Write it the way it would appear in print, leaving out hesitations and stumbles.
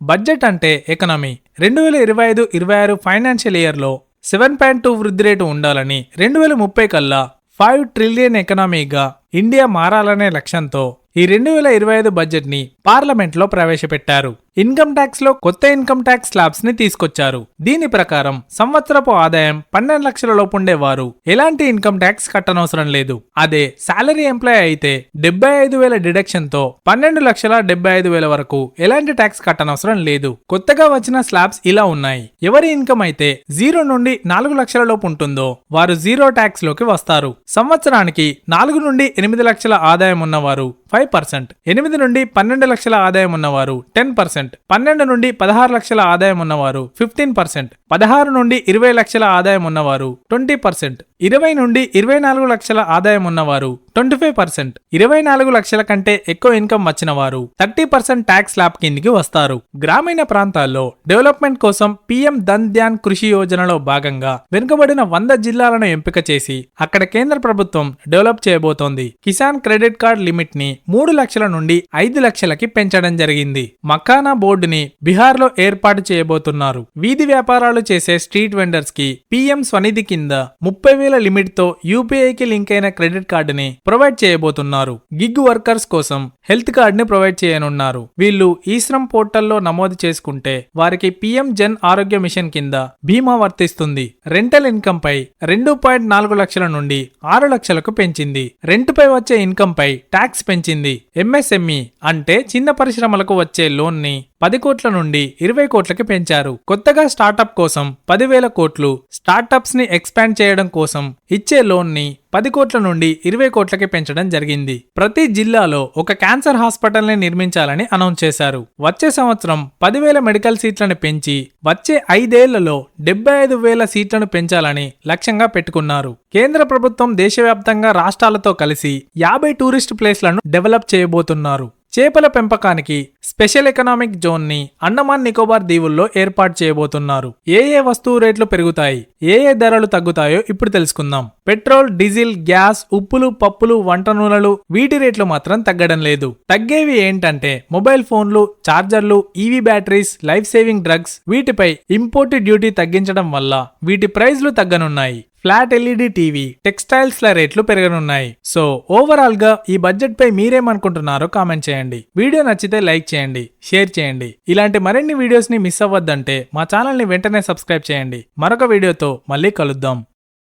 Budget అంటే economy. 2025-26 financial ఇయర్లో 7.2 వృద్ధి రేటు ఉండాలని 2030 కల్లా 5 ట్రిలియన్ ఎకనామీగా ఇండియా మారాలనే లక్ష్యంతో ఈ 2025 బడ్జెట్ ని పార్లమెంట్ లో ప్రవేశపెట్టారు. ఇన్కమ్ ట్యాక్స్ లో కొత్త ఇన్కమ్ ట్యాక్స్ స్లాబ్స్ ని తీసుకొచ్చారు. దీని ప్రకారం సంవత్సరపు ఆదాయం 12 లక్షల లోపు ఉండేవారు ఎలాంటి ఇన్కమ్ ట్యాక్స్ కట్టనవసరం లేదు. అదే సాలరీ ఎంప్లాయ్ అయితే 75,000 డిడక్షన్ తో 12,75,000 వరకు ఎలాంటి ట్యాక్స్ కట్టనవసరం లేదు. కొత్తగా వచ్చిన స్లాబ్స్ ఇలా ఉన్నాయి. ఎవరి ఇన్కమ్ అయితే 0 నుండి 4 లక్షల లోపు ఉంటుందో వారు జీరో ట్యాక్స్ లోకి వస్తారు. సంవత్సరానికి 4 నుండి 8 లక్షల ఆదాయం ఉన్నవారు 5%, 8 నుండి 12 లక్షల ఆదాయం ఉన్నవారు 10%, 12 నుండి 16 లక్షల ఆదాయం ఉన్నవారు 15%, 16 నుండి 20 లక్షల ఆదాయం ఉన్నవారు 20%, 20 నుండి 24 లక్షల ఆదాయం ఉన్నవారు 25%, 24 లక్షల కంటే ఎక్కువ ఇన్కమ్ వచ్చిన వారు 30% ట్యాక్స్ స్లాబ్ కిందికి వస్తారు. గ్రామీణ ప్రాంతాల్లో డెవలప్మెంట్ కోసం పీఎం ధన్ ధ్యాన్ కృషి యోజనలో భాగంగా వెనుకబడిన 100 జిల్లాలను ఎంపిక చేసి అక్కడ కేంద్ర ప్రభుత్వం డెవలప్ చేయబోతోంది. కిసాన్ క్రెడిట్ కార్డ్ లిమిట్ ని 3 లక్షల నుండి 5 లక్షలకి పెంచడం జరిగింది. మకానా బోర్డుని బీహార్ లో ఏర్పాటు చేయబోతున్నారు. వీధి వ్యాపారాలు చేసే స్ట్రీట్ వెండర్స్ కి పీఎం స్వనిధి కింద 30,000 లిమిట్ తో యూపీఐకి లింక్ అయిన క్రెడిట్ కార్డుని ప్రొవైడ్ చేయబోతున్నారు. గిగ్ వర్కర్స్ కోసం హెల్త్ కార్డ్ ని ప్రొవైడ్ చేయనున్నారు. వీళ్ళు ఈ శ్రమ్ పోర్టల్లో నమోదు చేసుకుంటే వారికి పీఎం జన్ ఆరోగ్య మిషన్ కింద బీమా వర్తిస్తుంది. రెంటల్ ఇన్కమ్ పై 2.4 లక్షల నుండి 6 లక్షలకు పెంచింది. రెంట్ పై వచ్చే ఇన్కమ్ పై ట్యాక్స్ పెంచింది. ఎంఎస్ఎంఈ అంటే చిన్న పరిశ్రమలకు వచ్చే లోన్ ని 10 కోట్ల నుండి 20 కోట్లకి పెంచారు. కొత్తగా స్టార్టప్ కోసం 10,000 కోట్లు, స్టార్టప్స్ ని ఎక్స్పాండ్ చేయడం కోసం ఇచ్చే లోన్ ని 10 కోట్ల నుండి 20 కోట్లకి పెంచడం జరిగింది. ప్రతి జిల్లాలో ఒక క్యాన్సర్ హాస్పిటల్ ని నిర్మించాలని అనౌన్స్ చేశారు. వచ్చే సంవత్సరం 10,000 మెడికల్ సీట్లను పెంచి వచ్చే 5 ఏళ్లలో 75,000 సీట్లను పెంచాలని లక్ష్యంగా పెట్టుకున్నారు. కేంద్ర ప్రభుత్వం దేశవ్యాప్తంగా రాష్ట్రాలతో కలిసి 50 టూరిస్ట్ ప్లేస్లను డెవలప్ చేయబోతున్నారు. చేపల పెంపకానికి స్పెషల్ ఎకనామిక్ జోన్ ని అండమాన్ నికోబార్ దీవుల్లో ఏర్పాటు చేయబోతున్నారు. ఏ వస్తువు రేట్లు పెరుగుతాయి, ఏ ధరలు తగ్గుతాయో ఇప్పుడు తెలుసుకుందాం. పెట్రోల్, డీజిల్, గ్యాస్, ఉప్పులు, పప్పులు, వంట నూనెలు వీటి రేట్లు మాత్రం తగ్గడం లేదు. తగ్గేవి ఏంటంటే మొబైల్ ఫోన్లు, చార్జర్లు, EV batteries, life saving drugs. వీటిపై ఇంపోర్ట్ డ్యూటీ తగ్గించడం వల్ల వీటి ప్రైజ్లు తగ్గనున్నాయి. ఫ్లాట్ ఎల్ఈడి టీవీ, టెక్స్టైల్స్ ల రేట్లు పెరగనున్నాయి. సో ఓవరాల్ గా ఈ బడ్జెట్ పై మీరేమనుకుంటున్నారో కామెంట్ చేయండి. వీడియో నచ్చితే లైక్ చేయండి, షేర్ చేయండి. ఇలాంటి మరిన్ని వీడియోస్ ని మిస్ అవ్వద్దంటే మా ఛానల్ ని వెంటనే సబ్స్క్రైబ్ చేయండి. మరొక వీడియోతో మళ్ళీ కలుద్దాం.